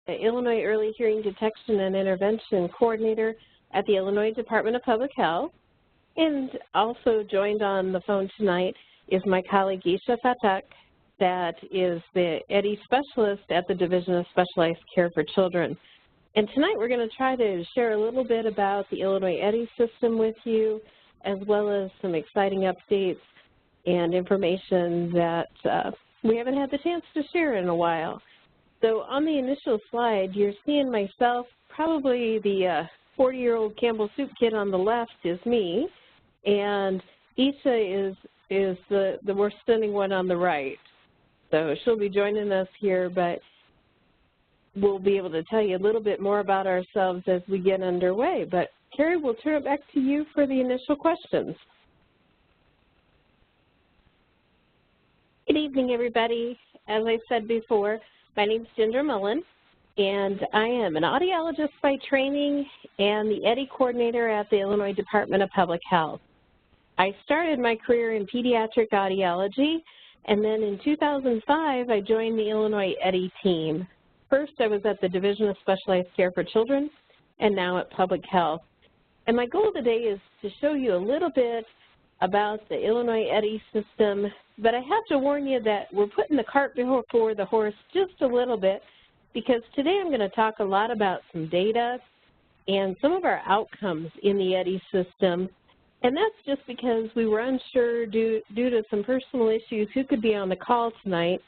the Illinois Early Hearing Detection and Intervention Coordinator at the Illinois Department of Public Health. And also joined on the phone tonight is my colleague Isha Fatak, that is the EHDI Specialist at the Division of Specialized Care for Children. And tonight we're going to try to share a little bit about the Illinois EHDI system with you, as well as some exciting updates and information that we haven't had the chance to share in a while. So on the initial slide, you're seeing myself, probably the 40-year-old Campbell Soup kid on the left is me, and Isha is the more stunning one on the right. So she'll be joining us here, but we'll be able to tell you a little bit more about ourselves as we get underway. But Carrie, we'll turn it back to you for the initial questions. Good evening, everybody. As I said before, my name is Ginger Mullen, and I am an audiologist by training and the EHDI coordinator at the Illinois Department of Public Health. I started my career in pediatric audiology, and then in 2005, I joined the Illinois EHDI team. First, I was at the Division of Specialized Care for Children, and now at Public Health. And my goal today is to show you a little bit about the Illinois EHDI system, but I have to warn you that we're putting the cart before the horse just a little bit, because today I'm going to talk a lot about some data and some of our outcomes in the EHDI system. And that's just because we were unsure due to some personal issues who could be on the call tonight.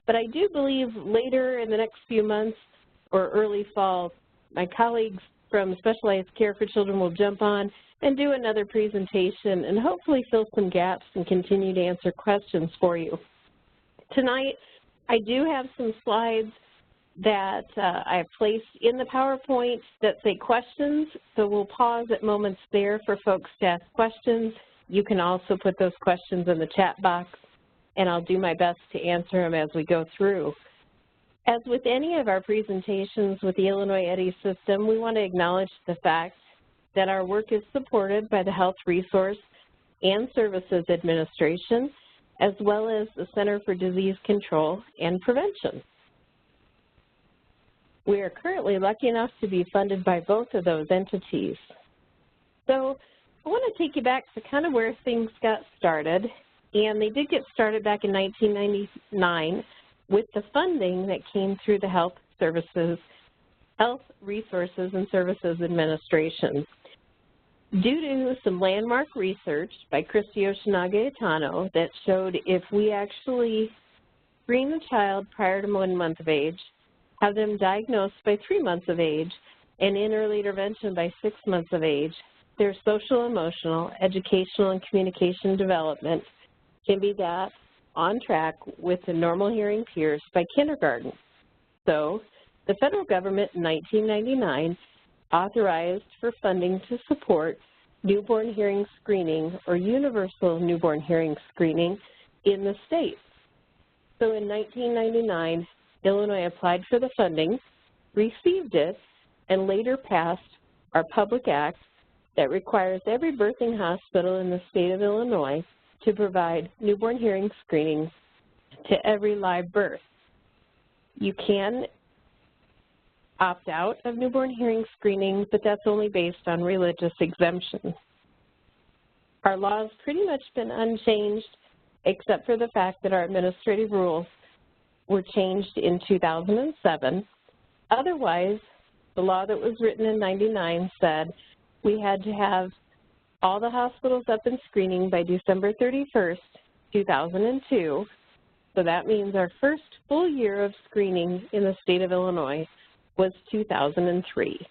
But I do believe later in the next few months or early fall, my colleagues from Specialized Care for Children will jump on and do another presentation and hopefully fill some gaps and continue to answer questions for you. Tonight, I do have some slides that I have placed in the PowerPoint that say questions, so we'll pause at moments there for folks to ask questions. You can also put those questions in the chat box, and I'll do my best to answer them as we go through. As with any of our presentations with the Illinois EHDI system, we want to acknowledge the fact that our work is supported by the Health Resource and Services Administration, as well as the Center for Disease Control and Prevention. We are currently lucky enough to be funded by both of those entities. So I want to take you back to kind of where things got started, and they did get started back in 1999 with the funding that came through the Health Resources and Services Administration. Due to some landmark research by Christy Yoshinaga-Itano that showed if we actually screen the child prior to 1 month of age, have them diagnosed by 3 months of age, and in early intervention by 6 months of age, their social, emotional, educational, and communication development can be that on track with the normal hearing peers by kindergarten. So the federal government in 1999 authorized for funding to support newborn hearing screening or universal newborn hearing screening in the state. So in 1999, Illinois applied for the funding, received it, and later passed our Public Act that requires every birthing hospital in the state of Illinois to provide newborn hearing screenings to every live birth. You can opt out of newborn hearing screening, but that's only based on religious exemption. Our law's pretty much been unchanged, except for the fact that our administrative rules were changed in 2007. Otherwise, the law that was written in '99 said we had to have all the hospitals up in screening by December 31st, 2002. So that means our first full year of screening in the state of Illinois was 2003.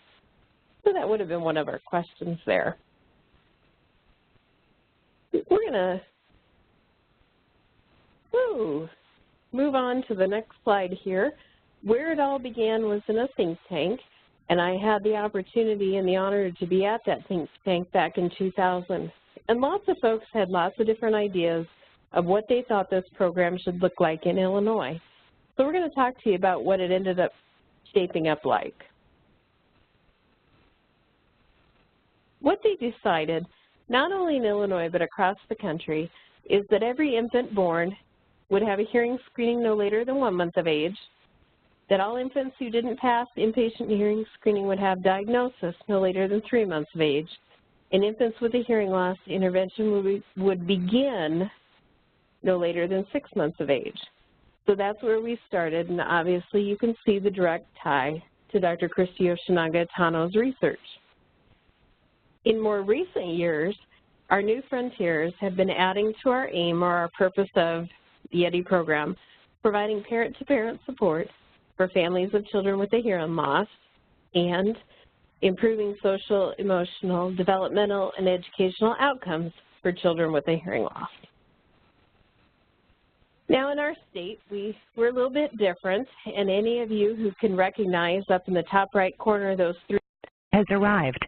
So that would have been one of our questions there. We're going to move on to the next slide here. Where it all began was in a think tank, and I had the opportunity and the honor to be at that think tank back in 2000. And lots of folks had lots of different ideas of what they thought this program should look like in Illinois. So we're going to talk to you about what it ended up shaping up like. What they decided, not only in Illinois but across the country, is that every infant born would have a hearing screening no later than 1 month of age. that all infants who didn't pass inpatient hearing screening would have diagnosis no later than 3 months of age, and infants with a hearing loss intervention would begin no later than 6 months of age. So that's where we started, and obviously you can see the direct tie to Dr. Christy Yoshinaga-Tano's research. In more recent years, our new frontiers have been adding to our aim or our purpose of the EHDI program, providing parent-to-parent support for families of children with a hearing loss and improving social, emotional, developmental, and educational outcomes for children with a hearing loss. Now in our state, we're a little bit different, and any of you who can recognize up in the top right corner those three has arrived.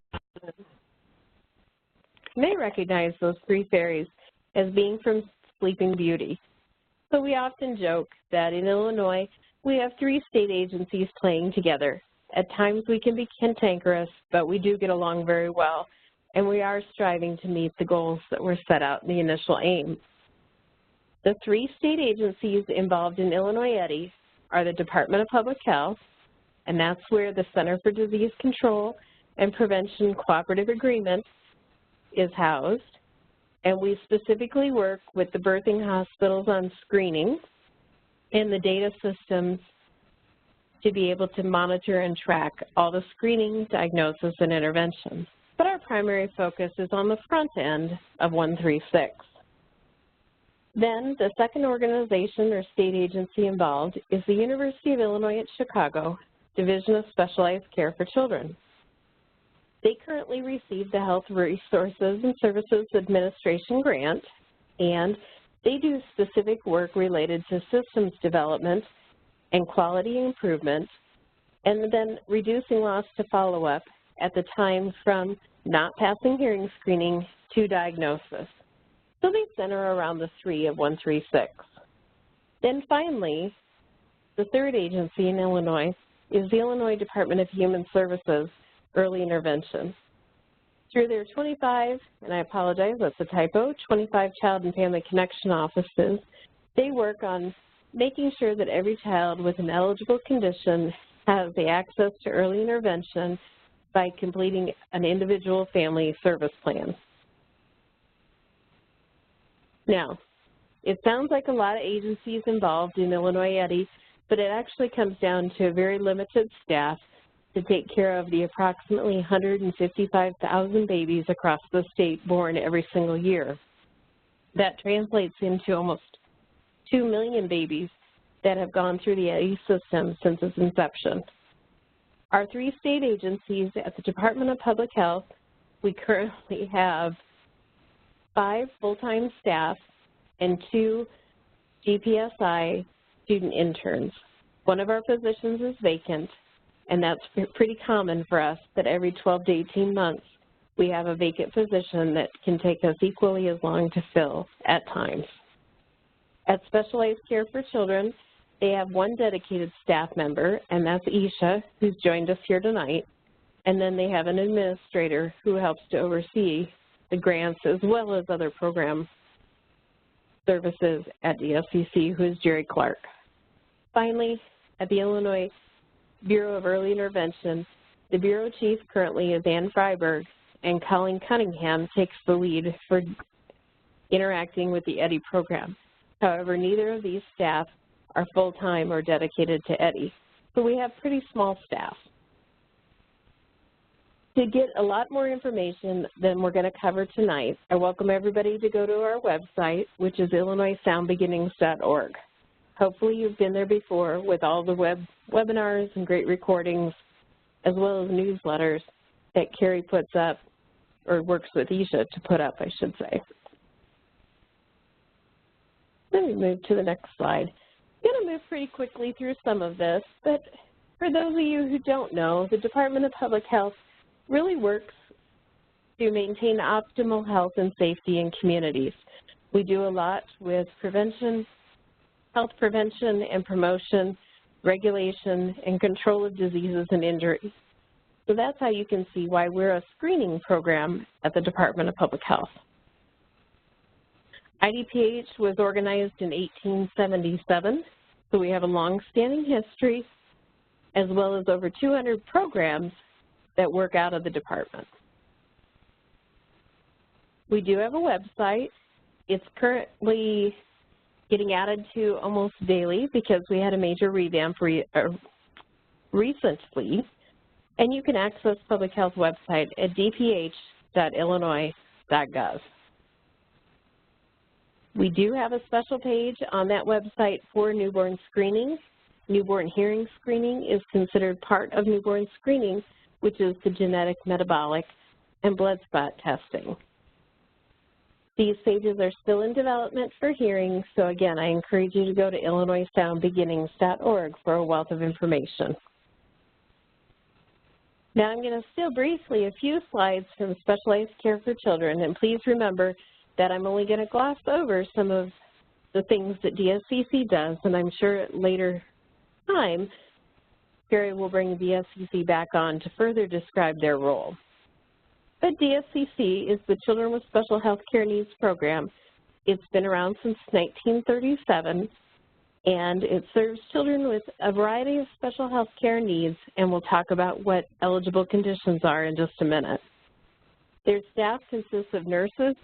May recognize those 3 fairies as being from Sleeping Beauty. So we often joke that in Illinois, we have 3 state agencies playing together. At times we can be cantankerous, but we do get along very well, and we are striving to meet the goals that were set out in the initial aim. The 3 state agencies involved in Illinois EHDI are the Department of Public Health, and that's where the Center for Disease Control and Prevention Cooperative Agreement is housed, and we specifically work with the birthing hospitals on screening and the data systems to be able to monitor and track all the screening, diagnosis, and intervention. But our primary focus is on the front end of 136. Then the second organization or state agency involved is the University of Illinois at Chicago Division of Specialized Care for Children. They currently receive the Health Resources and Services Administration grant, and they do specific work related to systems development and quality improvement, and then reducing loss to follow-up at the time from not passing hearing screening to diagnosis. So they center around the 3 of 136. Then finally, the third agency in Illinois is the Illinois Department of Human Services Early Intervention. Through their 25, and I apologize, that's a typo, 25 Child and Family Connection offices, they work on making sure that every child with an eligible condition has the access to early intervention by completing an individual family service plan. Now, it sounds like a lot of agencies involved in Illinois EHDI, but it actually comes down to a very limited staff to take care of the approximately 155,000 babies across the state born every single year. That translates into almost 2 million babies that have gone through the EHDI system since its inception. Our 3 state agencies at the Department of Public Health, we currently have 5 full-time staff and 2 GPSI student interns. One of our positions is vacant, and that's pretty common for us that every 12 to 18 months we have a vacant position that can take us equally as long to fill at times. At Specialized Care for Children, they have 1 dedicated staff member, and that's Isha, who's joined us here tonight, and then they have an administrator who helps to oversee the grants as well as other program services at DSCC, who is Jerry Clark. Finally, at the Illinois Bureau of Early Intervention, the Bureau Chief currently is Ann Freiberg, and Colleen Cunningham takes the lead for interacting with the EHDI program. However, neither of these staff are full-time or dedicated to EHDI, so we have pretty small staff. To get a lot more information than we're going to cover tonight, I welcome everybody to go to our website, which is illinoissoundbeginnings.org. Hopefully you've been there before with all the webinars and great recordings, as well as newsletters that Carrie puts up, or works with Isha to put up, I should say. Let me move to the next slide. I'm going to move pretty quickly through some of this, but for those of you who don't know, the Department of Public Health really works to maintain optimal health and safety in communities. We do a lot with prevention, health prevention and promotion, regulation, and control of diseases and injuries. So that's how you can see why we're a screening program at the Department of Public Health. IDPH was organized in 1877, so we have a long-standing history as well as over 200 programs that work out of the department. We do have a website. It's currently getting added to almost daily because we had a major revamp recently, and you can access public health website at dph.illinois.gov. We do have a special page on that website for newborn screening. Newborn hearing screening is considered part of newborn screening, which is the genetic, metabolic, and blood spot testing. These pages are still in development for hearing, so again, I encourage you to go to illinoissoundbeginnings.org for a wealth of information. Now I'm going to steal briefly a few slides from Specialized Care for Children, and please remember that I'm only going to gloss over some of the things that DSCC does, and I'm sure at later time, Carrie will bring DSCC back on to further describe their role. But DSCC is the Children with Special Health Care Needs program. It's been around since 1937, and it serves children with a variety of special health care needs, and we'll talk about what eligible conditions are in just a minute. Their staff consists of nurses,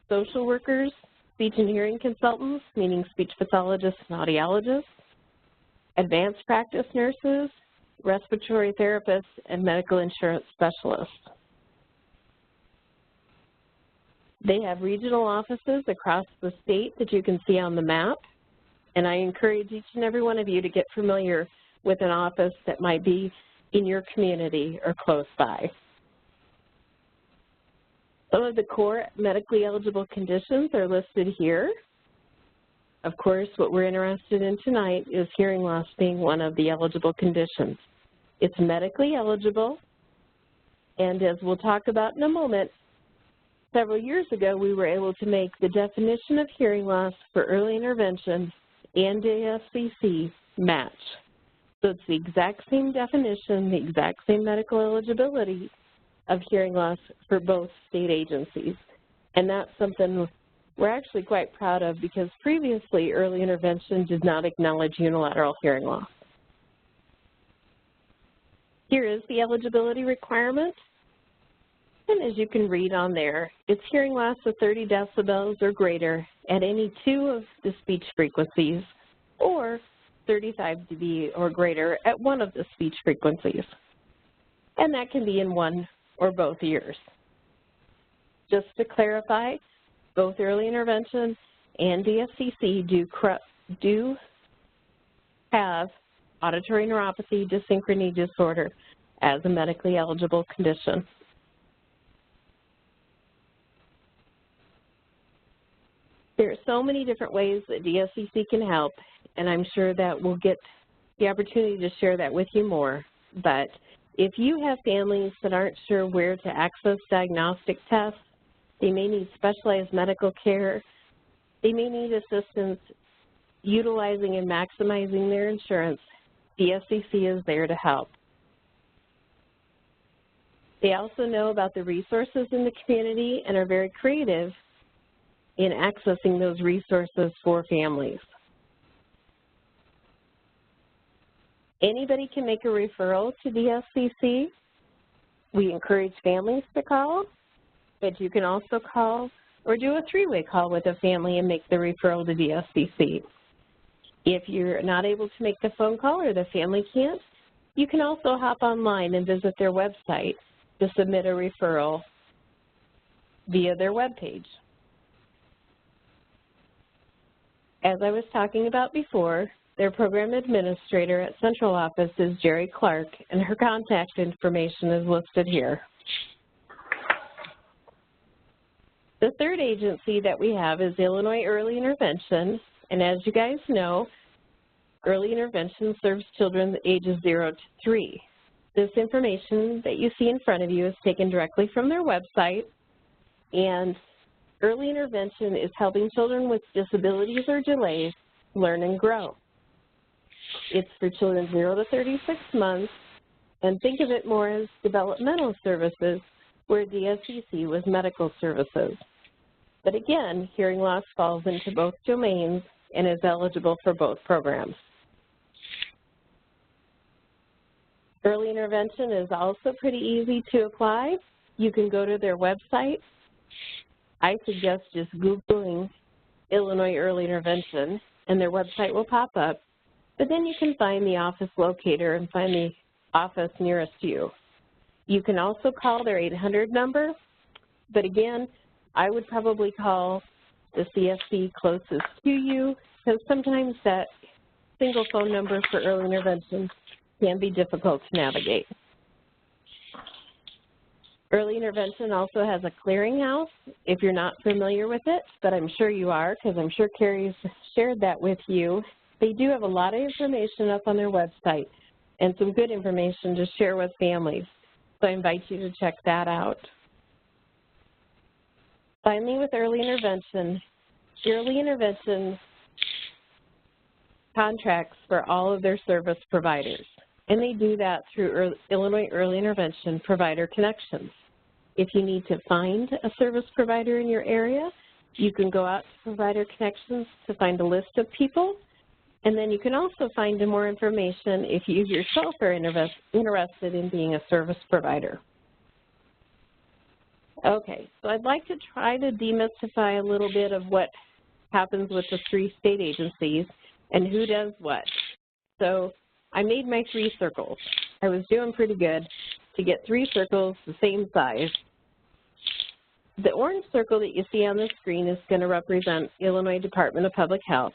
social workers, speech and hearing consultants, meaning speech pathologists and audiologists, advanced practice nurses, respiratory therapists, and medical insurance specialists. They have regional offices across the state that you can see on the map, and I encourage each and every one of you to get familiar with an office that might be in your community or close by. Some of the core medically eligible conditions are listed here. Of course, what we're interested in tonight is hearing loss being one of the eligible conditions. It's medically eligible, and as we'll talk about in a moment, several years ago we were able to make the definition of hearing loss for early intervention and DSCC match. So it's the exact same definition, the exact same medical eligibility of hearing loss for both state agencies. And that's something we're actually quite proud of because previously early intervention did not acknowledge unilateral hearing loss. Here is the eligibility requirement. And as you can read on there, it's hearing loss of 30 decibels or greater at any two of the speech frequencies or 35 dB or greater at one of the speech frequencies. And that can be in one or both ears. Just to clarify, both early intervention and DSCC do have auditory neuropathy dysynchrony disorder as a medically eligible condition. There are so many different ways that DSCC can help, and I'm sure that we'll get the opportunity to share that with you more. But if you have families that aren't sure where to access diagnostic tests, they may need specialized medical care, they may need assistance utilizing and maximizing their insurance, DSCC is there to help. They also know about the resources in the community and are very creative in accessing those resources for families. Anybody can make a referral to DSCC. We encourage families to call, but you can also call or do a three-way call with a family and make the referral to DSCC. If you're not able to make the phone call or the family can't, you can also hop online and visit their website to submit a referral via their webpage. As I was talking about before, their program administrator at Central Office is Jerry Clark, and her contact information is listed here. The third agency that we have is Illinois Early Intervention, and as you guys know, early intervention serves children ages 0 to 3. This information that you see in front of you is taken directly from their website, and early intervention is helping children with disabilities or delays learn and grow. It's for children 0 to 36 months, and think of it more as developmental services where DSCC was medical services. But again, hearing loss falls into both domains and is eligible for both programs. Early intervention is also pretty easy to apply. You can go to their website. I suggest just Googling Illinois Early Intervention, and their website will pop up. But then you can find the office locator and find the office nearest you. You can also call their 800 number, but again, I would probably call the CSC closest to you, because sometimes that single phone number for early intervention can be difficult to navigate. Early intervention also has a clearinghouse if you're not familiar with it, but I'm sure you are, because I'm sure Carrie's shared that with you. They do have a lot of information up on their website and some good information to share with families, so I invite you to check that out. Finally, with early intervention contracts for all of their service providers, and they do that through Illinois Early Intervention Provider Connections. If you need to find a service provider in your area, you can go out to Provider Connections to find a list of people, and then you can also find more information if you yourself are interested in being a service provider. Okay, so I'd like to try to demystify a little bit of what happens with the 3 state agencies and who does what. So I made my 3 circles. I was doing pretty good to get 3 circles the same size. The orange circle that you see on the screen is going to represent Illinois Department of Public Health.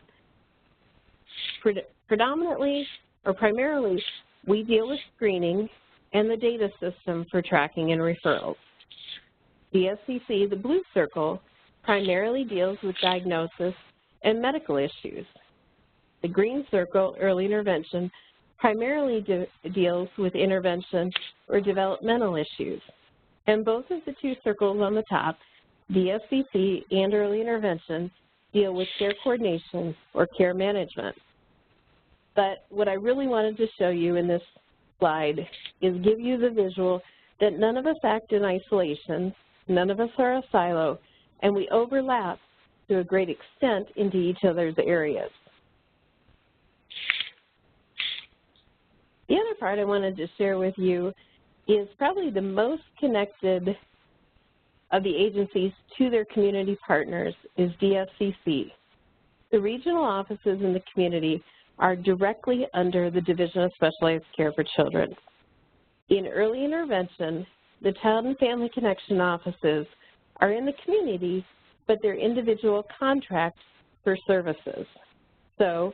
Predominantly or primarily, we deal with screening and the data system for tracking and referrals. DSCC, the blue circle, primarily deals with diagnosis and medical issues. The green circle, early intervention, primarily deals with intervention or developmental issues. And both of the 2 circles on the top, DSCC and early intervention, deal with care coordination or care management. But what I really wanted to show you in this slide is give you the visual that none of us act in isolation, none of us are a silo, and we overlap to a great extent into each other's areas. The other part I wanted to share with you is probably the most connected of the agencies to their community partners is DSCC. The regional offices in the community are directly under the Division of Specialized Care for Children. In early intervention, the Child and Family Connection offices are in the community, but they're individual contracts for services. So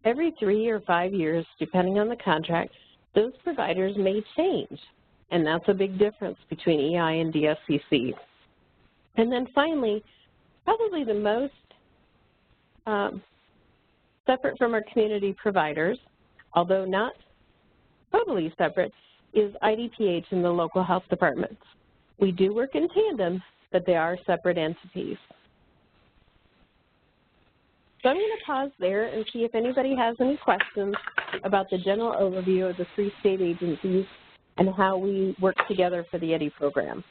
every 3 or 5 years, depending on the contract, those providers may change, and that's a big difference between EI and DSCC. And then finally, probably the most separate from our community providers, although not totally separate, is IDPH and the local health departments. We do work in tandem, but they are separate entities. So I'm going to pause there and see if anybody has any questions about the general overview of the 3 state agencies and how we work together for the EHDI program.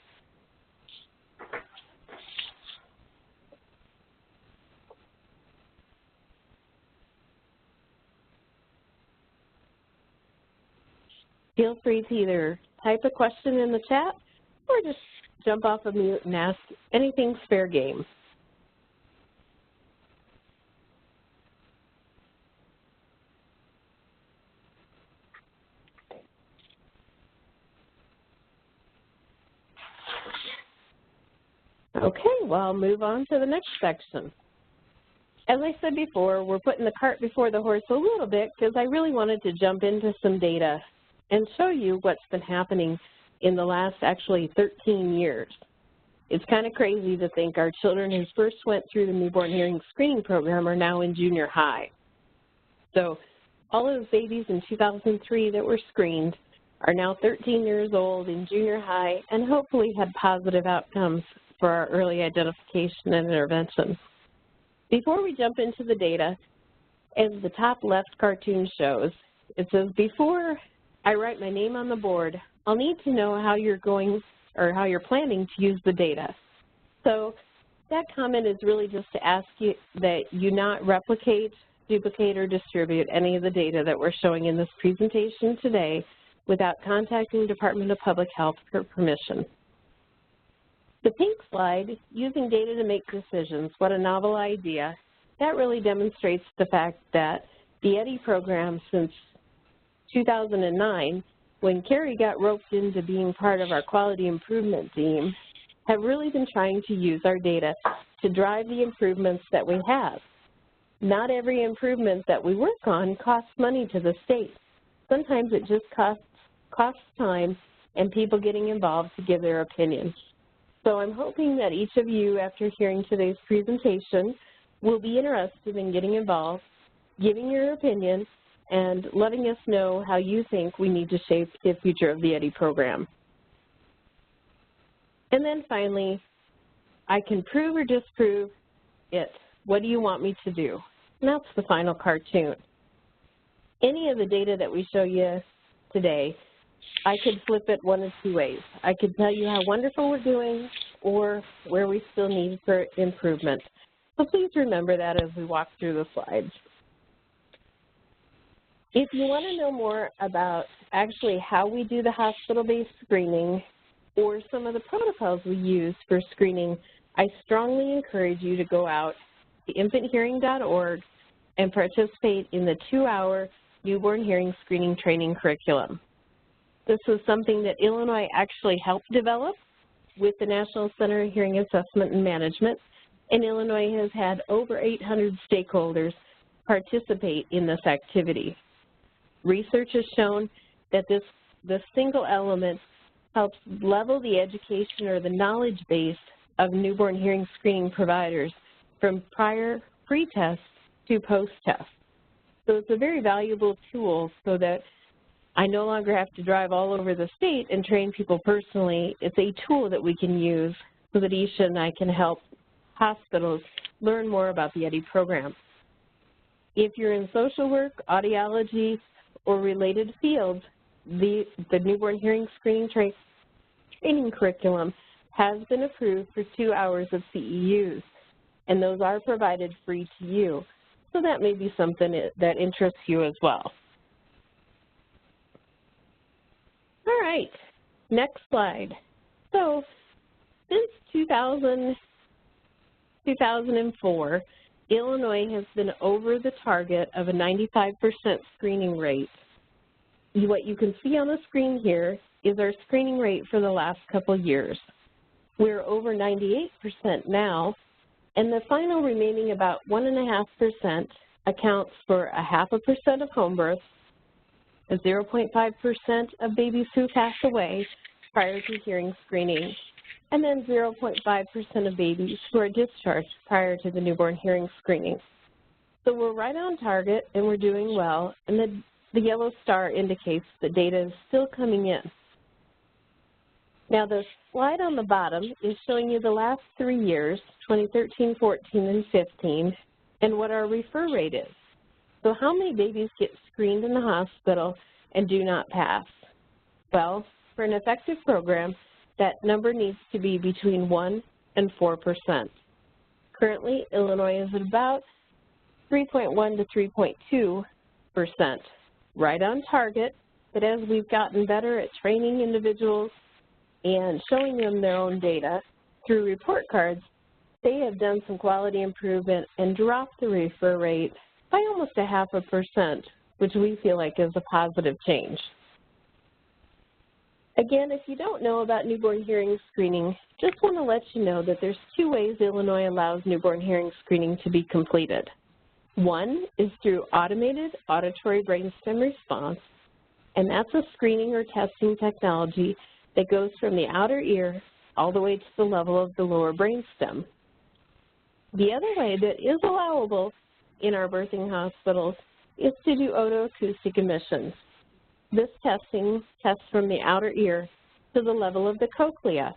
Feel free to either type a question in the chat or just jump off of mute and ask. Anything's fair game. Okay, well, I'll move on to the next section. As I said before, we're putting the cart before the horse a little bit because I really wanted to jump into some data and show you what's been happening in the last actually 13 years. It's kind of crazy to think our children who first went through the newborn hearing screening program are now in junior high. So all those babies in 2003 that were screened are now 13 years old in junior high and hopefully had positive outcomes for our early identification and intervention. Before we jump into the data, as the top left cartoon shows, it says before I write my name on the board, I'll need to know how you're going or how you're planning to use the data. So that comment is really just to ask you that you not replicate, duplicate, or distribute any of the data that we're showing in this presentation today without contacting Department of Public Health for permission. The pink slide, using data to make decisions, what a novel idea. That really demonstrates the fact that the EHDI program since 2009, when Carrie got roped into being part of our quality improvement team, have really been trying to use our data to drive the improvements that we have. Not every improvement that we work on costs money to the state. Sometimes it just costs time and people getting involved to give their opinions. So I'm hoping that each of you, after hearing today's presentation, will be interested in getting involved, giving your opinion, and letting us know how you think we need to shape the future of the EHDI program. And then finally, I can prove or disprove it. What do you want me to do? And that's the final cartoon. Any of the data that we show you today, I could flip it one of two ways. I could tell you how wonderful we're doing or where we still need for improvement. So please remember that as we walk through the slides. If you want to know more about actually how we do the hospital-based screening or some of the protocols we use for screening, I strongly encourage you to go out to infanthearing.org and participate in the 2-hour newborn hearing screening training curriculum. This was something that Illinois actually helped develop with the National Center of Hearing Assessment and Management, and Illinois has had over 800 stakeholders participate in this activity. Research has shown that this single element helps level the education or the knowledge base of newborn hearing screening providers from prior pre-test to post-test. So it's a very valuable tool so that I no longer have to drive all over the state and train people personally. It's a tool that we can use so that Isha and I can help hospitals learn more about the EHDI program. If you're in social work, audiology, or related fields, the newborn hearing screening training curriculum has been approved for 2 hours of CEUs, and those are provided free to you. So that may be something that interests you as well. All right, next slide. So since 2004, Illinois has been over the target of a 95% screening rate. What you can see on the screen here is our screening rate for the last couple years. We're over 98% now, and the final remaining about 1.5% accounts for 0.5% of home births, 0.5% of babies who pass away prior to hearing screening, and then 0.5% of babies who are discharged prior to the newborn hearing screening. So we're right on target and we're doing well, and the yellow star indicates the data is still coming in. Now the slide on the bottom is showing you the last 3 years, 2013, 14, and 15, and what our refer rate is. So how many babies get screened in the hospital and do not pass? Well, for an effective program, that number needs to be between 1% and 4%. Currently, Illinois is at about 3.1 to 3.2%, right on target, but as we've gotten better at training individuals and showing them their own data through report cards, they have done some quality improvement and dropped the refer rate by almost 0.5%, which we feel like is a positive change. Again, if you don't know about newborn hearing screening, just want to let you know that there's 2 ways Illinois allows newborn hearing screening to be completed. One is through automated auditory brainstem response, and that's a screening or testing technology that goes from the outer ear all the way to the level of the lower brainstem. The other way that is allowable in our birthing hospitals is to do otoacoustic emissions. This testing tests from the outer ear to the level of the cochlea.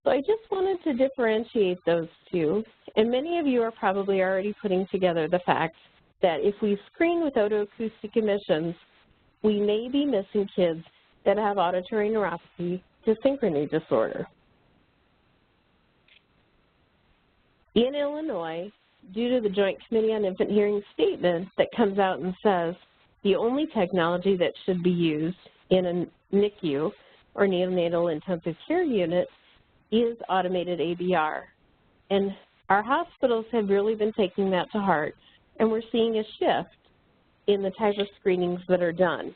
So I just wanted to differentiate those two, and many of you are probably already putting together the fact that if we screen with otoacoustic emissions, we may be missing kids that have auditory neuropathy to synchrony disorder. In Illinois, due to the Joint Committee on Infant Hearing statement that comes out and says the only technology that should be used in a NICU, or neonatal intensive care unit, is automated ABR. And our hospitals have really been taking that to heart, and we're seeing a shift in the type of screenings that are done.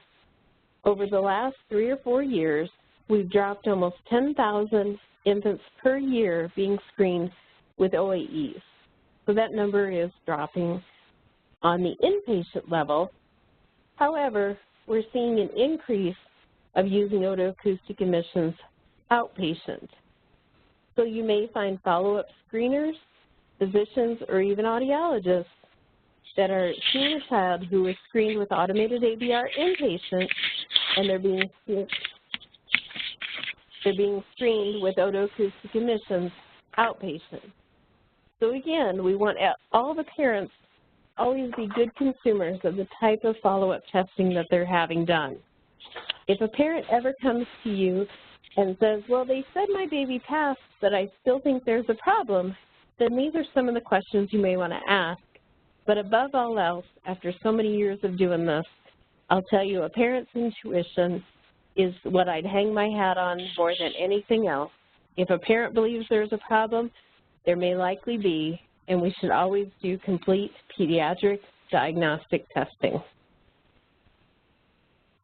Over the last 3 or 4 years, we've dropped almost 10,000 infants per year being screened with OAEs. So that number is dropping on the inpatient level. However, we're seeing an increase of using otoacoustic emissions outpatient. So you may find follow-up screeners, physicians, or even audiologists that are seeing a child who was screened with automated ABR inpatient, and they're being screened with otoacoustic emissions outpatient. So again, we want all the parents to always be good consumers of the type of follow-up testing that they're having done. If a parent ever comes to you and says, well, they said my baby passed, but I still think there's a problem, then these are some of the questions you may want to ask. But above all else, after so many years of doing this, I'll tell you a parent's intuition is what I'd hang my hat on more than anything else. If a parent believes there's a problem, there may likely be, and we should always do complete pediatric diagnostic testing.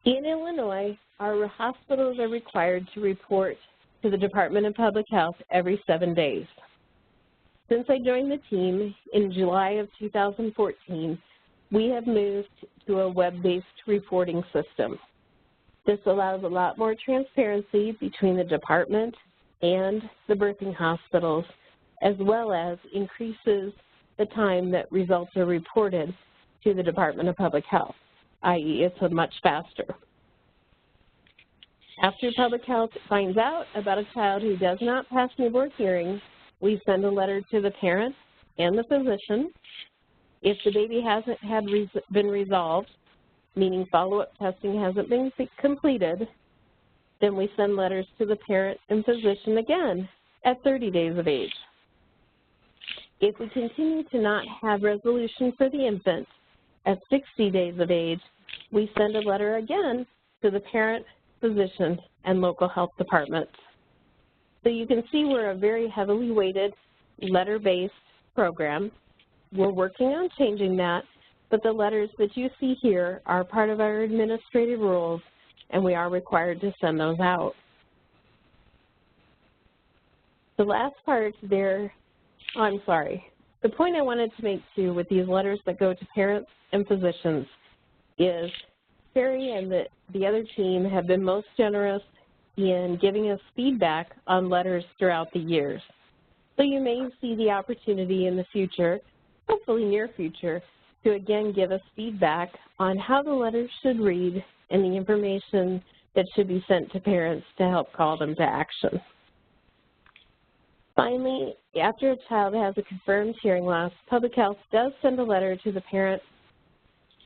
In Illinois, our hospitals are required to report to the Department of Public Health every 7 days. Since I joined the team in July of 2014, we have moved to a web-based reporting system. This allows a lot more transparency between the department and the birthing hospitals, as well as increases the time that results are reported to the Department of Public Health, i.e. it's much faster. After Public Health finds out about a child who does not pass newborn hearing, we send a letter to the parent and the physician. If the baby hasn't been resolved, meaning follow-up testing hasn't been completed, then we send letters to the parent and physician again at 30 days of age. If we continue to not have resolution for the infant at 60 days of age, we send a letter again to the parent, physician, and local health departments. So you can see we're a very heavily weighted letter-based program. We're working on changing that, but the letters that you see here are part of our administrative rules, and we are required to send those out. The last part there, the point I wanted to make too with these letters that go to parents and physicians is Terry and the other team have been most generous in giving us feedback on letters throughout the years. So you may see the opportunity in the future, hopefully near future, to again give us feedback on how the letters should read and the information that should be sent to parents to help call them to action. Finally, after a child has a confirmed hearing loss, Public Health does send a letter to the parent,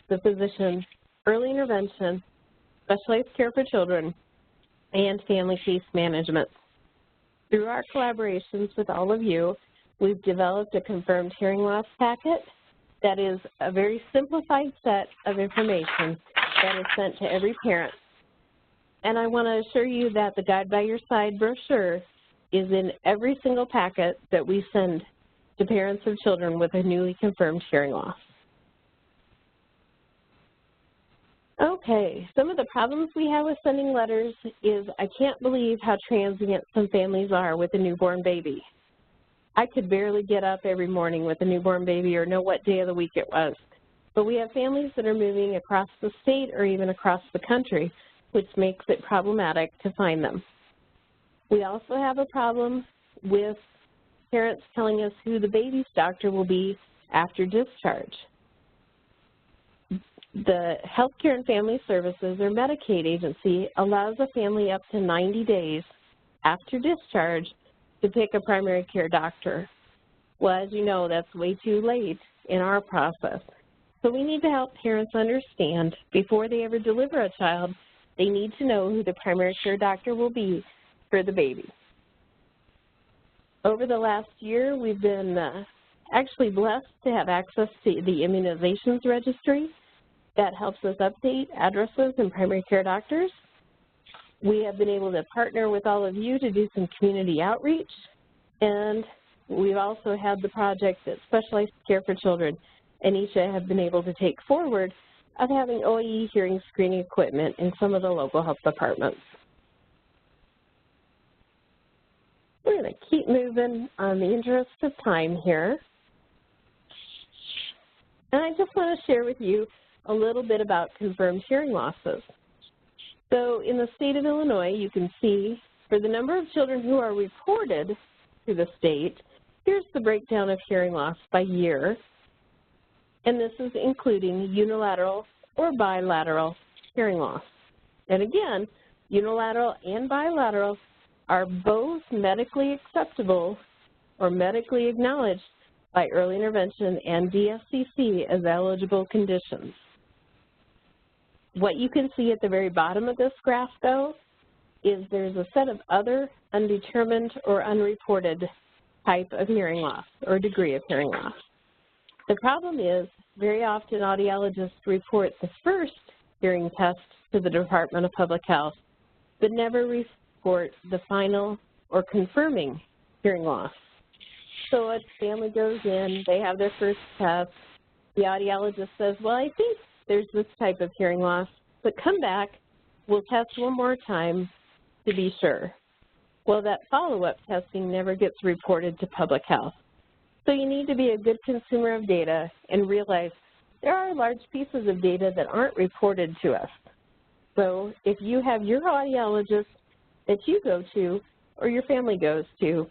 the physician, early intervention, specialized care for children, and family case management. Through our collaborations with all of you, we've developed a confirmed hearing loss packet that is a very simplified set of information that is sent to every parent. And I want to assure you that the Guide by Your Side brochure is in every single packet that we send to parents of children with a newly confirmed hearing loss. Okay, some of the problems we have with sending letters is I can't believe how transient some families are with a newborn baby. I could barely get up every morning with a newborn baby or know what day of the week it was. But we have families that are moving across the state or even across the country, which makes it problematic to find them. We also have a problem with parents telling us who the baby's doctor will be after discharge. The Healthcare and Family Services, or Medicaid agency, allows a family up to 90 days after discharge to pick a primary care doctor. Well, as you know, that's way too late in our process. So we need to help parents understand before they ever deliver a child, they need to know who the primary care doctor will be for the baby. Over the last year, we've been actually blessed to have access to the immunizations registry that helps us update addresses and primary care doctors. We have been able to partner with all of you to do some community outreach, and we've also had the project at Specialized Care for Children, and Anisha have been able to take forward of having OAE hearing screening equipment in some of the local health departments. We're going to keep moving on the interest of time here. And I just want to share with you a little bit about confirmed hearing losses. So in the state of Illinois, you can see for the number of children who are reported to the state, here's the breakdown of hearing loss by year. And this is including unilateral or bilateral hearing loss. And again, unilateral and bilateral are both medically acceptable or medically acknowledged by early intervention and DSCC as eligible conditions. What you can see at the very bottom of this graph, though, is there's a set of other undetermined or unreported type of hearing loss or degree of hearing loss. The problem is very often audiologists report the first hearing test to the Department of Public Health, but never report the final or confirming hearing loss. So a family goes in, they have their first test, the audiologist says, well, I think there's this type of hearing loss, but come back, we'll test one more time to be sure. Well, that follow-up testing never gets reported to public health. So you need to be a good consumer of data and realize there are large pieces of data that aren't reported to us. So if you have your audiologist that you go to or your family goes to,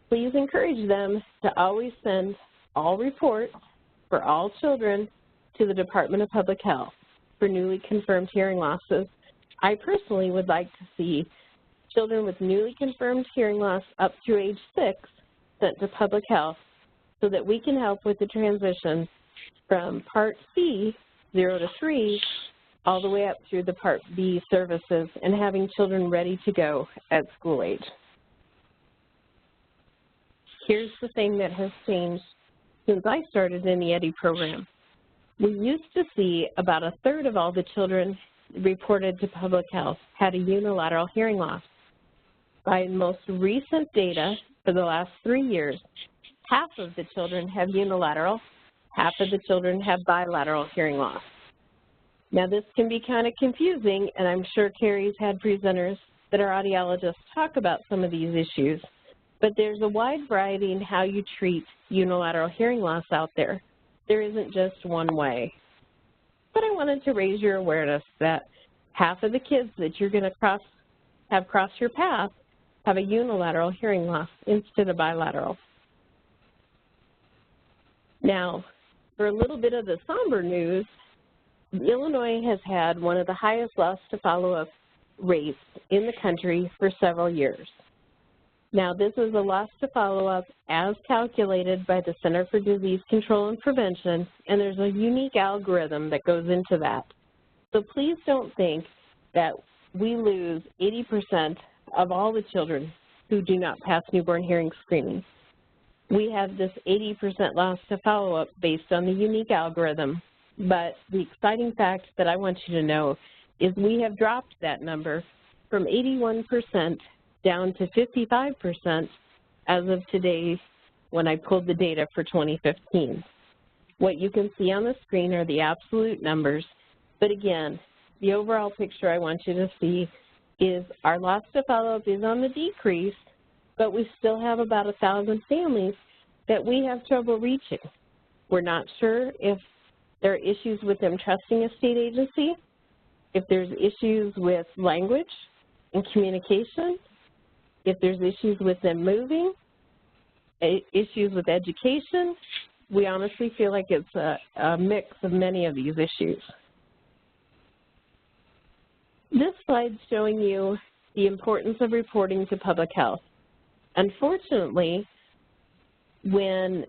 please encourage them to always send all reports for all children to the Department of Public Health for newly confirmed hearing losses. I personally would like to see children with newly confirmed hearing loss up through age 6 sent to public health so that we can help with the transition from Part C, 0 to 3, all the way up through the Part B services and having children ready to go at school age. Here's the thing that has changed since I started in the EHDI program. We used to see about 1/3 of all the children reported to public health had a unilateral hearing loss. By most recent data for the last 3 years, half of the children have unilateral, half of the children have bilateral hearing loss. Now this can be kind of confusing, and I'm sure Carrie's had presenters that are audiologists talk about some of these issues, but there's a wide variety in how you treat unilateral hearing loss out there. There isn't just one way. But I wanted to raise your awareness that half of the kids that you're going to have cross your path have a unilateral hearing loss instead of bilateral. Now, for a little bit of the somber news, Illinois has had one of the highest loss to follow-up rates in the country for several years. Now, this is a loss to follow-up as calculated by the Center for Disease Control and Prevention, and there's a unique algorithm that goes into that. So please don't think that we lose 80% of all the children who do not pass newborn hearing screening. We have this 80% loss to follow-up based on the unique algorithm, but the exciting fact that I want you to know is we have dropped that number from 81% down to 55% as of today when I pulled the data for 2015. What you can see on the screen are the absolute numbers, but again, the overall picture I want you to see is our loss to follow-up is on the decrease, but we still have about 1,000 families that we have trouble reaching. We're not sure if there are issues with them trusting a state agency, if there's issues with language and communication, if there's issues with them moving, issues with education. We honestly feel like it's a mix of many of these issues. This slide's showing you the importance of reporting to public health. Unfortunately, when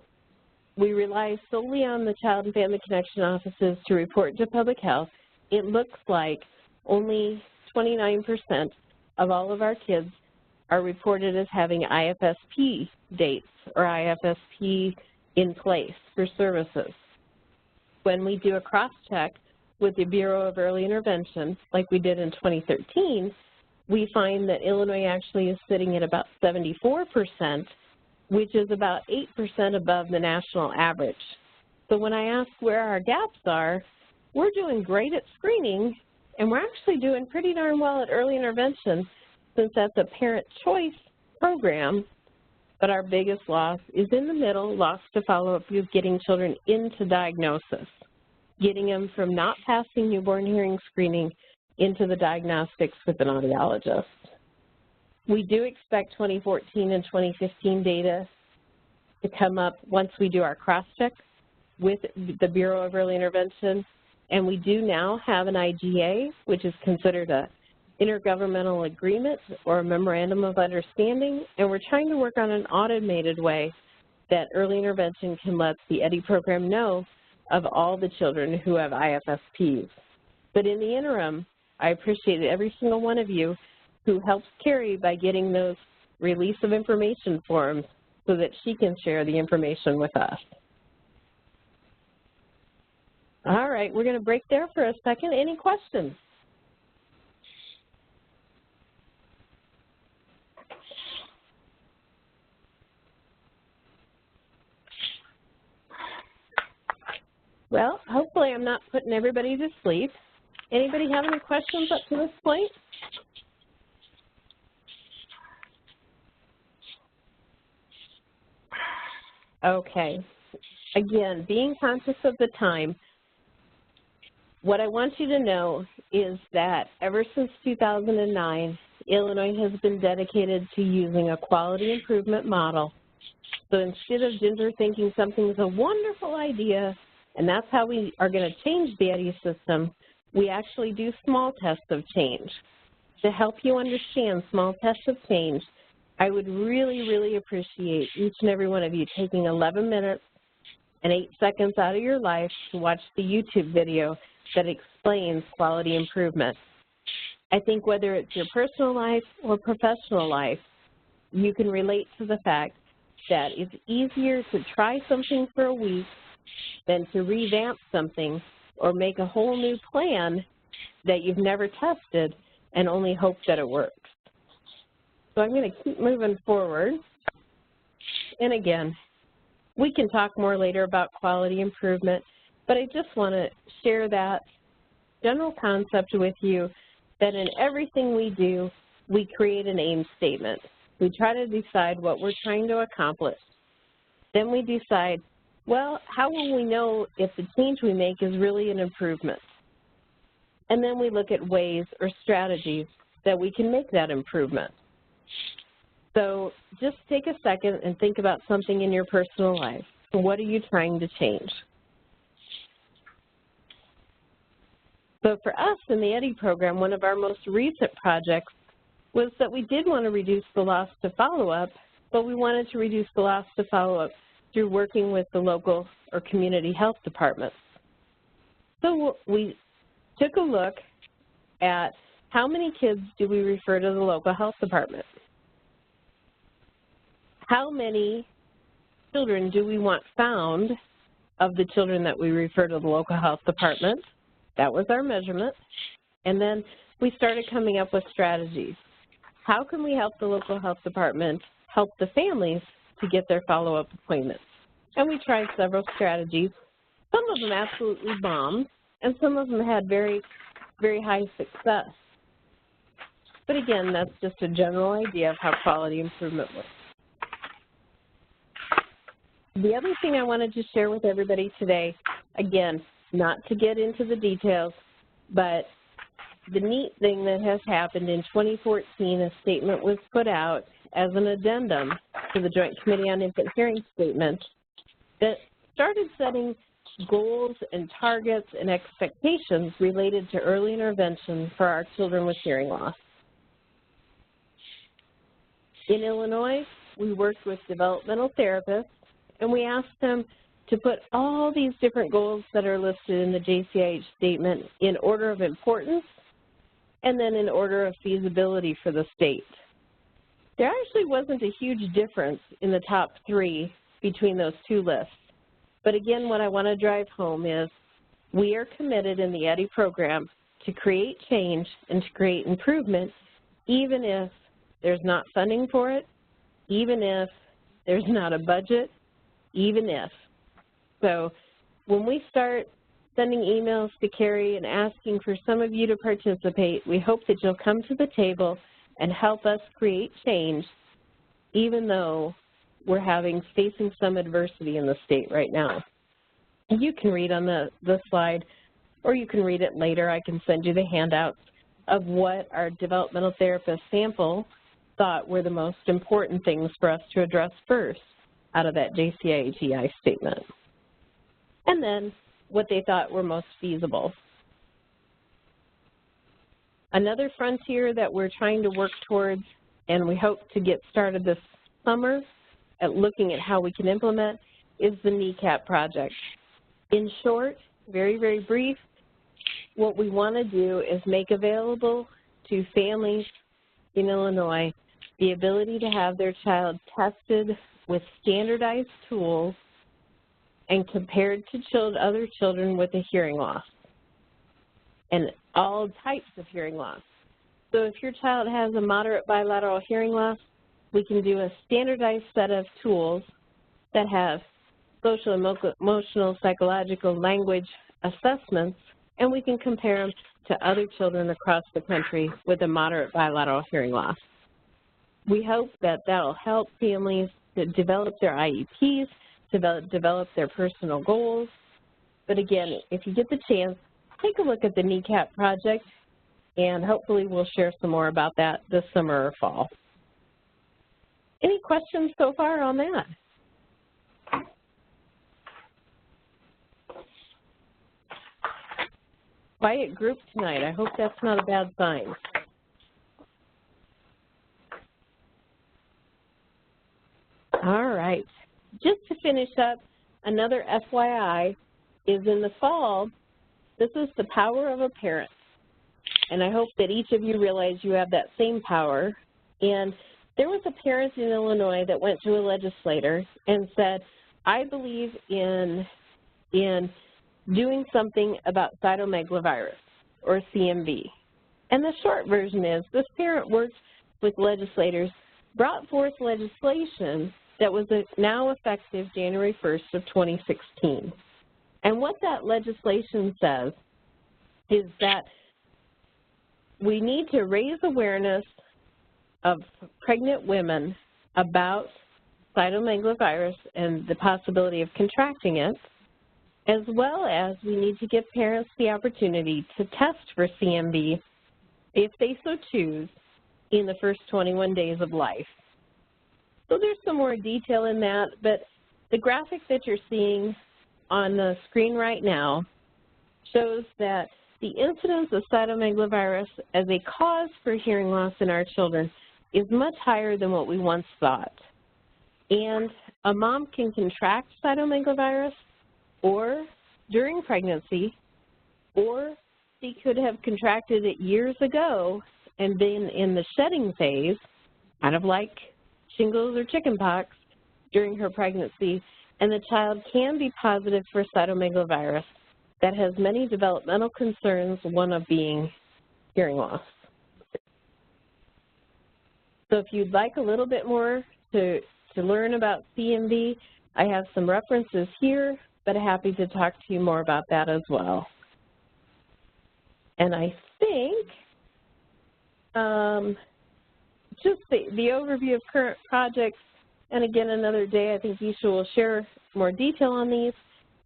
we rely solely on the Child and Family Connection offices to report to public health, it looks like only 29% of all of our kids are reported as having IFSP dates or IFSP in place for services. When we do a cross-check with the Bureau of Early Intervention, like we did in 2013, we find that Illinois actually is sitting at about 74%, which is about 8% above the national average. So when I ask where our gaps are, we're doing great at screening, and we're actually doing pretty darn well at early intervention since that's a parent choice program, but our biggest loss is in the middle, loss to follow-up of getting children into diagnosis, getting them from not passing newborn hearing screening into the diagnostics with an audiologist. We do expect 2014 and 2015 data to come up once we do our cross-check with the Bureau of Early Intervention, and we do now have an IGA, which is considered a intergovernmental agreement or a memorandum of understanding, and we're trying to work on an automated way that early intervention can let the EHDI program know of all the children who have IFSPs. But in the interim, I appreciate every single one of you who helps Carrie by getting those release of information forms so that she can share the information with us. All right, we're going to break there for a second. Any questions? Well, hopefully I'm not putting everybody to sleep. Anybody have any questions up to this point? Okay. Again, being conscious of the time, what I want you to know is that ever since 2009, Illinois has been dedicated to using a quality improvement model. So instead of Ginger thinking something's a wonderful idea, and that's how we are going to change the EHDI system, we actually do small tests of change. To help you understand small tests of change, I would really, really appreciate each and every one of you taking 11 minutes and 8 seconds out of your life to watch the YouTube video that explains quality improvement. I think whether it's your personal life or professional life, you can relate to the fact that it's easier to try something for a week than to revamp something or make a whole new plan that you've never tested and only hope that it works. So I'm going to keep moving forward. And again, we can talk more later about quality improvement, but I just want to share that general concept with you that in everything we do, we create an aim statement. We try to decide what we're trying to accomplish. Then we decide, well, how will we know if the change we make is really an improvement? And then we look at ways or strategies that we can make that improvement. So just take a second and think about something in your personal life. What are you trying to change? So for us in the EHDI program, one of our most recent projects was that we did want to reduce the loss to follow-up, but we wanted to reduce the loss to follow-up through working with the local or community health departments. So we took a look at how many kids do we refer to the local health department? How many children do we want found of the children that we refer to the local health department? That was our measurement. And then we started coming up with strategies. How can we help the local health department help the families to get their follow-up appointments? And we tried several strategies. Some of them absolutely bombed, and some of them had very, very high success. But again, that's just a general idea of how quality improvement works. The other thing I wanted to share with everybody today, again, not to get into the details, but the neat thing that has happened in 2014, a statement was put out as an addendum to the Joint Committee on Infant Hearing statement that started setting goals and targets and expectations related to early intervention for our children with hearing loss. In Illinois, we worked with developmental therapists, and we asked them to put all these different goals that are listed in the JCIH statement in order of importance and then in order of feasibility for the state. There actually wasn't a huge difference in the top 3 between those 2 lists. But again, what I want to drive home is we are committed in the EHDI program to create change and to create improvement even if there's not funding for it, even if there's not a budget, even if. So when we start sending emails to Carrie and asking for some of you to participate, we hope that you'll come to the table and help us create change, even though we're facing some adversity in the state right now. You can read on the slide, or you can read it later. I can send you the handouts of what our developmental therapist sample thought were the most important things for us to address first out of that JCI-HEI statement, and then what they thought were most feasible. Another frontier that we're trying to work towards, and we hope to get started this summer at looking at how we can implement, is the NECAP project. In short, very, very brief, what we want to do is make available to families in Illinois the ability to have their child tested with standardized tools and compared to other children with a hearing loss and all types of hearing loss. So if your child has a moderate bilateral hearing loss, we can do a standardized set of tools that have social, emotional, psychological, language assessments, and we can compare them to other children across the country with a moderate bilateral hearing loss. We hope that that'll help families to develop their IEPs, develop their personal goals. But again, if you get the chance, take a look at the NECAP project, and hopefully we'll share some more about that this summer or fall. Any questions so far on that? Quiet group tonight. I hope that's not a bad sign. All right. Just to finish up, another FYI is in the fall, this is the power of a parent. And I hope that each of you realize you have that same power. And there was a parent in Illinois that went to a legislator and said, I believe in doing something about cytomegalovirus, or CMV. And the short version is this parent worked with legislators, brought forth legislation that was now effective January 1st of 2016. And what that legislation says is that we need to raise awareness of pregnant women about cytomegalovirus and the possibility of contracting it, as well as we need to give parents the opportunity to test for CMV if they so choose in the first 21 days of life. So there's some more detail in that, but the graphic that you're seeing on the screen right now shows that the incidence of cytomegalovirus as a cause for hearing loss in our children is much higher than what we once thought. And a mom can contract cytomegalovirus or during pregnancy, or she could have contracted it years ago and been in the shedding phase, kind of like shingles or chickenpox during her pregnancy, and the child can be positive for cytomegalovirus that has many developmental concerns, one of being hearing loss. So if you'd like a little bit more to learn about CMV, I have some references here, but happy to talk to you more about that as well. And I think just the overview of current projects, and again, another day, I think Isha will share more detail on these,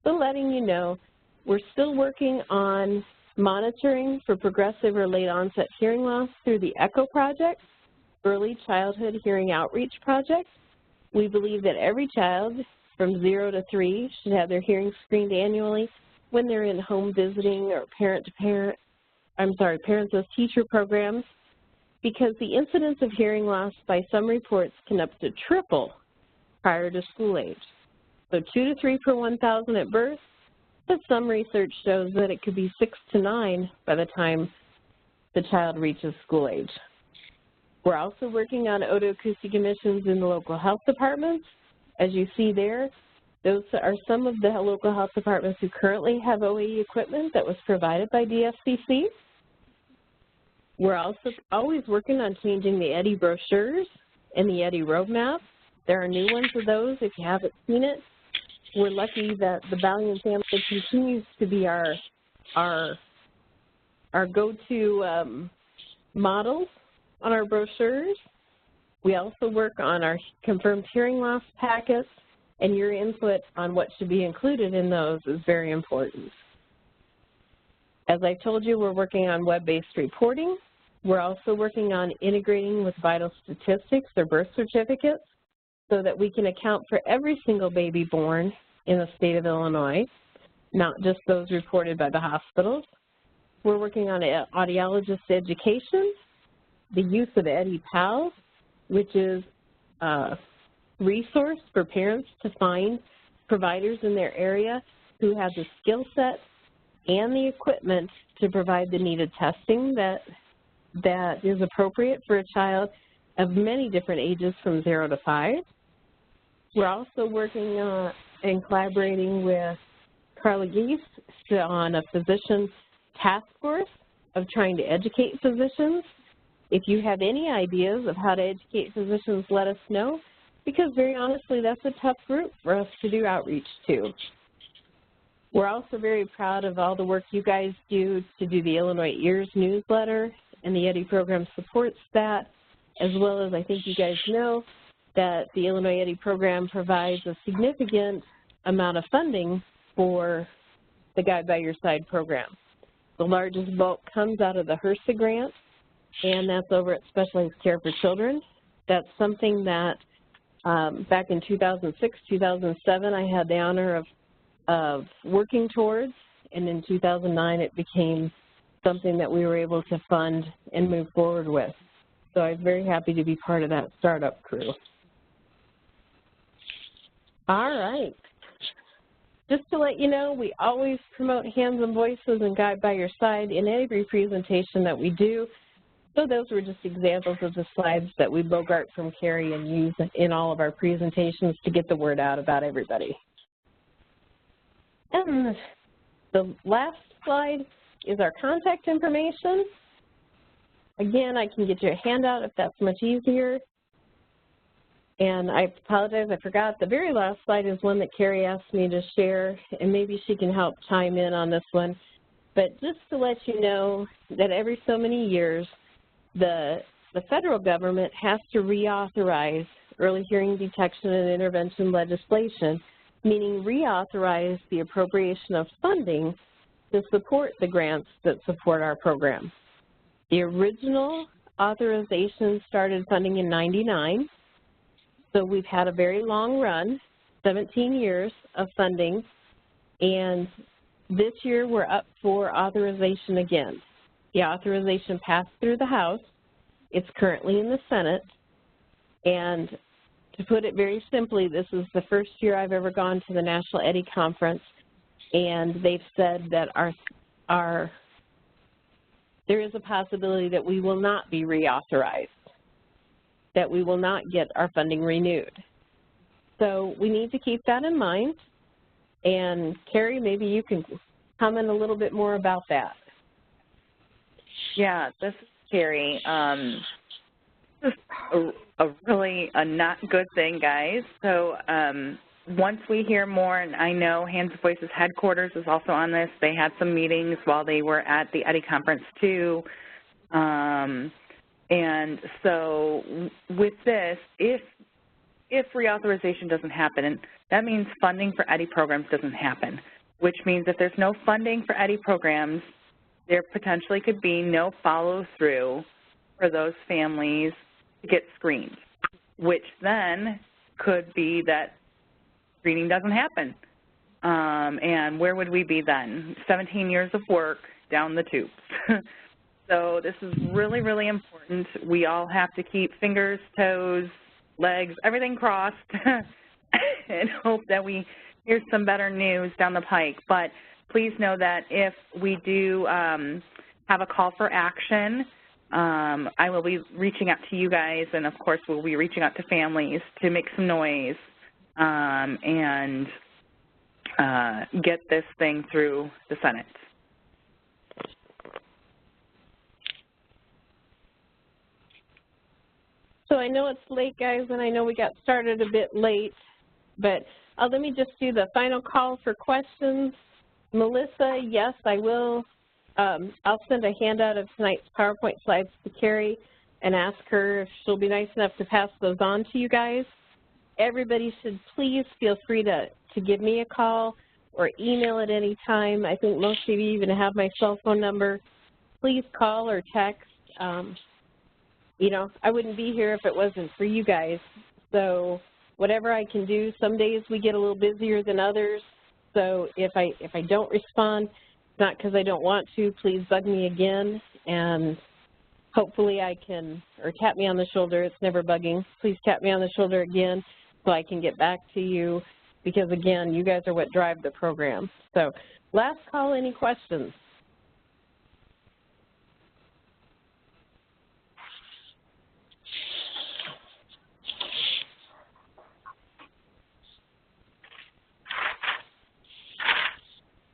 but letting you know, we're still working on monitoring for progressive or late onset hearing loss through the ECHO project, Early Childhood Hearing Outreach Project. We believe that every child from 0 to 3 should have their hearing screened annually when they're in home visiting or parent-to-parent, parents as teacher programs, because the incidence of hearing loss by some reports can up to triple prior to school age. So 2 to 3 per 1,000 at birth, but some research shows that it could be 6 to 9 by the time the child reaches school age. We're also working on otoacoustic emissions in the local health departments. As you see there, those are some of the local health departments who currently have OAE equipment that was provided by DSCC. We're also always working on changing the EHDI brochures and the EHDI roadmap. There are new ones of those if you haven't seen it. We're lucky that the Valiant family continues to be our go-to models on our brochures. We also work on our confirmed hearing loss packets, and your input on what should be included in those is very important. As I told you, we're working on web-based reporting. We're also working on integrating with vital statistics or birth certificates so that we can account for every single baby born in the state of Illinois, not just those reported by the hospitals. We're working on audiologist education, the use of EHDI Pals, which is a resource for parents to find providers in their area who have the skill set and the equipment to provide the needed testing that is appropriate for a child of many different ages from 0 to 5. We're also working and collaborating with Carla Geese on a physician task force of trying to educate physicians. If you have any ideas of how to educate physicians, let us know, because very honestly, that's a tough group for us to do outreach to. We're also very proud of all the work you guys do to do the Illinois EARS newsletter, and the EHDI program supports that, as well as I think you guys know that the Illinois EHDI program provides a significant amount of funding for the Guide by Your Side program. The largest bulk comes out of the HRSA grant, and that's over at Specialized Care for Children. That's something that back in 2006, 2007, I had the honor of working towards, and in 2009 it became something that we were able to fund and move forward with. So I was very happy to be part of that startup crew. All right. Just to let you know, we always promote Hands and Voices and Guide by Your Side in every presentation that we do. So those were just examples of the slides that we bogart from Carrie and use in all of our presentations to get the word out about everybody. And the last slide is our contact information. Again, I can get you a handout if that's much easier. And I apologize, I forgot. The very last slide is one that Carrie asked me to share, and maybe she can help chime in on this one. But just to let you know that every so many years, the federal government has to reauthorize early hearing detection and intervention legislation, meaning reauthorize the appropriation of funding to support the grants that support our program. The original authorization started funding in '99. So we've had a very long run, 17 years of funding, and this year we're up for authorization again. The authorization passed through the House. It's currently in the Senate, and to put it very simply, this is the first year I've ever gone to the National EHDI Conference, and they've said that there is a possibility that we will not be reauthorized, that we will not get our funding renewed. So we need to keep that in mind. And Carrie, maybe you can comment a little bit more about that. Yeah, this is Carrie. This is a really not good thing, guys. So once we hear more, and I know Hands and Voices headquarters is also on this. They had some meetings while they were at the EHDI conference too. And so with this, if reauthorization doesn't happen, that means funding for EHDI programs doesn't happen, which means if there's no funding for EHDI programs, there potentially could be no follow-through for those families to get screened, which then could be that screening doesn't happen. And where would we be then? 17 years of work down the tubes. So this is really, really important. We all have to keep fingers, toes, legs, everything crossed and hope that we hear some better news down the pike. But please know that if we do have a call for action, I will be reaching out to you guys, and of course we'll be reaching out to families to make some noise and get this thing through the Senate. So I know it's late, guys, and I know we got started a bit late, but let me just do the final call for questions. Melissa, yes, I will. I'll send a handout of tonight's PowerPoint slides to Carrie and ask her if she'll be nice enough to pass those on to you guys. Everybody should please feel free to give me a call or email at any time. I think most of you even have my cell phone number. Please call or text. You know, I wouldn't be here if it wasn't for you guys. So whatever I can do, some days we get a little busier than others. So if I don't respond, it's not because I don't want to, please bug me again, and hopefully I can, or tap me on the shoulder, it's never bugging. Please tap me on the shoulder again so I can get back to you, because again, you guys are what drive the program. So last call, any questions?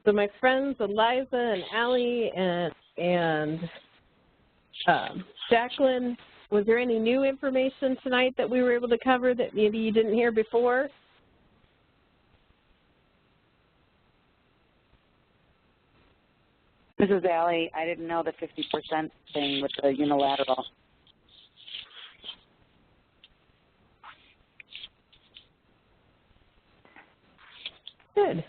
So my friends Eliza and Allie and Jacqueline, was there any new information tonight that we were able to cover that maybe you didn't hear before? This is Allie. I didn't know the 50% thing with the unilateral. Good.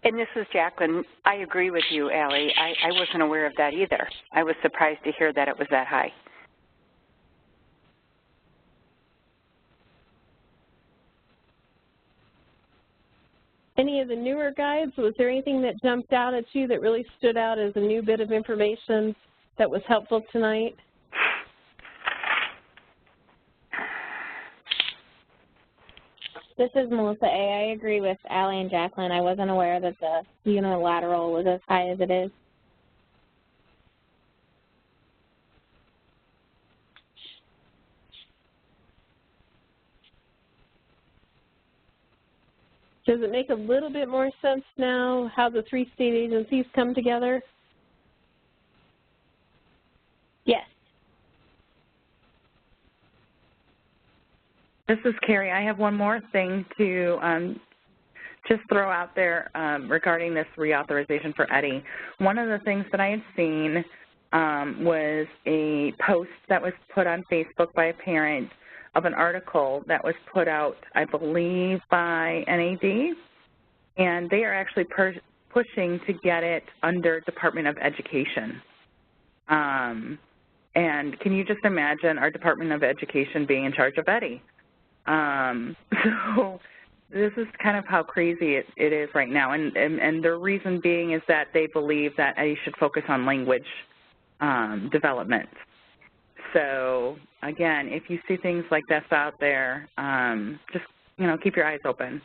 And this is Jacqueline. I agree with you, Allie. I wasn't aware of that either. I was surprised to hear that it was that high. Any of the newer guides, was there anything that jumped out at you that really stood out as a new bit of information that was helpful tonight? This is Melissa A. I agree with Allie and Jacqueline. I wasn't aware that the unilateral was as high as it is. Does it make a little bit more sense now how the 3 state agencies come together? Yes. This is Carrie. I have one more thing to just throw out there regarding this reauthorization for EHDI. One of the things that I had seen was a post that was put on Facebook by a parent of an article that was put out, I believe, by NAD, and they are actually pushing to get it under Department of Education. And can you just imagine our Department of Education being in charge of EHDI? So this is kind of how crazy it is right now, and the reason being is that they believe that EHDI should focus on language development. So again, if you see things like this out there, just, you know, keep your eyes open.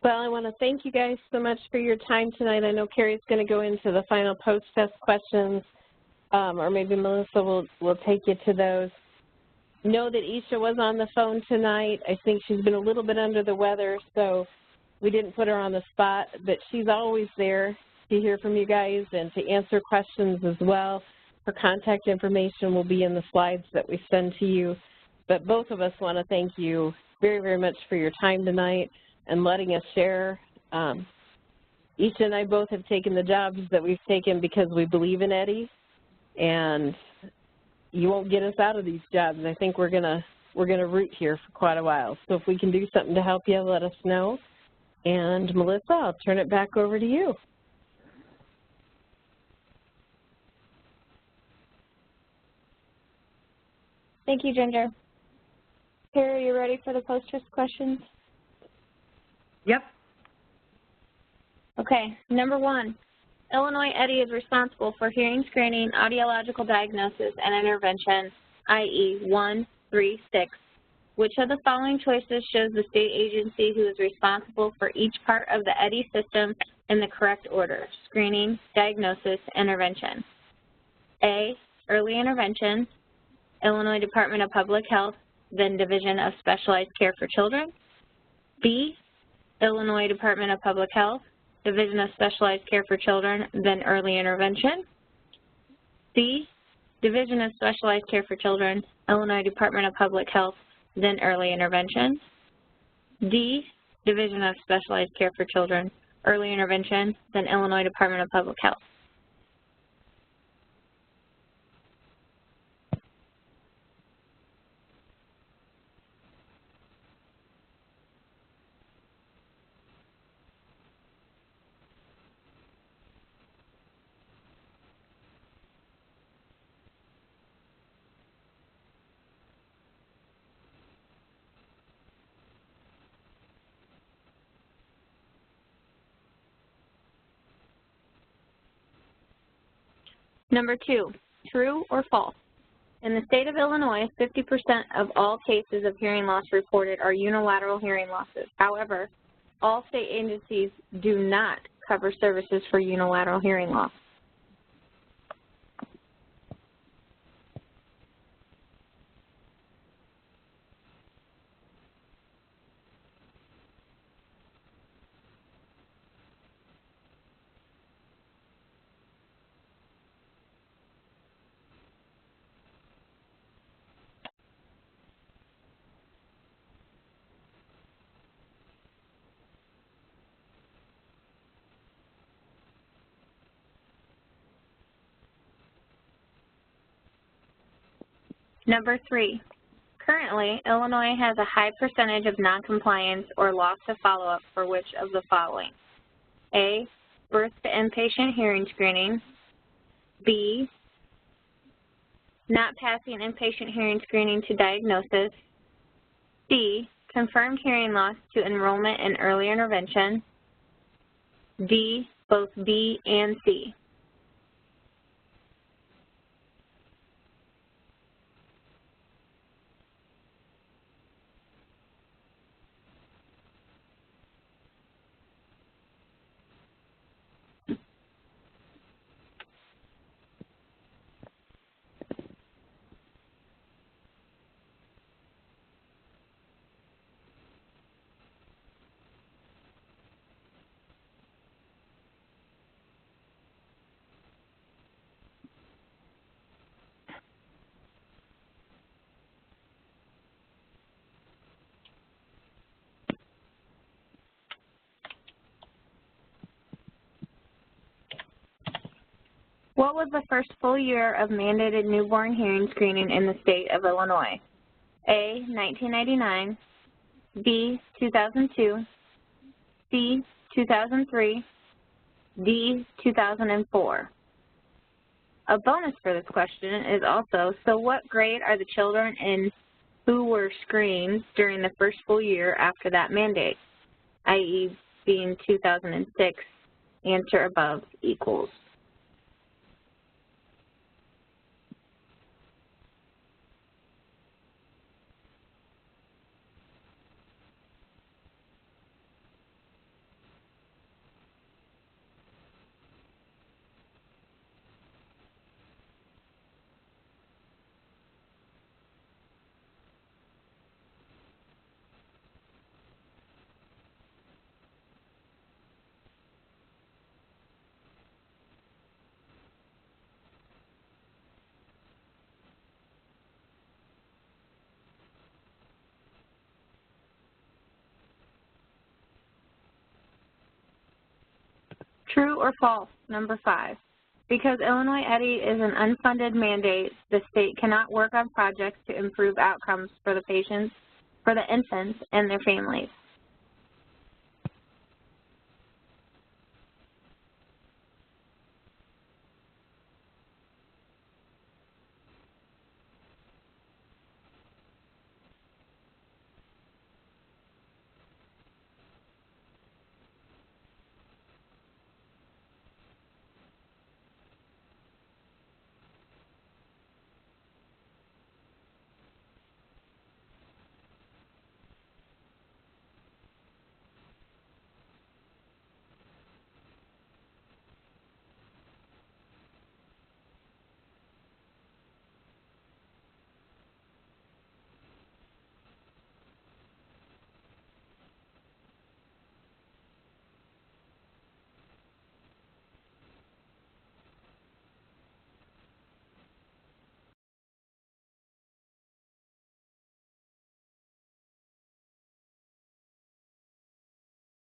Well, I want to thank you guys so much for your time tonight. I know Carrie's going to go into the final post-test questions, or maybe Melissa will take you to those. Know that Isha was on the phone tonight. I think she's been a little bit under the weather, so we didn't put her on the spot, but she's always there to hear from you guys and to answer questions as well. Her contact information will be in the slides that we send to you. But both of us want to thank you very, very much for your time tonight and letting us share. Isha and I both have taken the jobs that we've taken because we believe in EHDI, and you won't get us out of these jobs. I think we're gonna root here for quite a while. So if we can do something to help you, let us know. And Melissa, I'll turn it back over to you. Thank you, Ginger. Carrie, are you ready for the post-test questions? Yep. Okay, number 1, Illinois EHDI is responsible for hearing screening, audiological diagnosis, and intervention, i.e. 1, 3, 6. Which of the following choices shows the state agency who is responsible for each part of the EHDI system in the correct order? Screening, diagnosis, intervention. A, early intervention, Illinois Department of Public Health, then Division of Specialized Care for Children. B, Illinois Department of Public Health, Division of Specialized Care for Children, then Early Intervention. C, Division of Specialized Care for Children, Illinois Department of Public Health, then Early Intervention. D, Division of Specialized Care for Children, Early Intervention, then Illinois Department of Public Health. Number 2, true or false? In the state of Illinois, 50% of all cases of hearing loss reported are unilateral hearing losses. However, all state agencies do not cover services for unilateral hearing loss. Number 3, currently, Illinois has a high percentage of noncompliance or loss to follow-up for which of the following? A, birth to inpatient hearing screening. B, not passing inpatient hearing screening to diagnosis. C, confirmed hearing loss to enrollment in early intervention. D, both B and C. What was the first full year of mandated newborn hearing screening in the state of Illinois? A, 1999, B, 2002, C, 2003, D, 2004. A bonus for this question is also, so what grade are the children in who were screened during the first full year after that mandate, i.e. being 2006, answer above equals. True or false, number 5. Because Illinois EHDI is an unfunded mandate, the state cannot work on projects to improve outcomes for the patients, for the infants, and their families.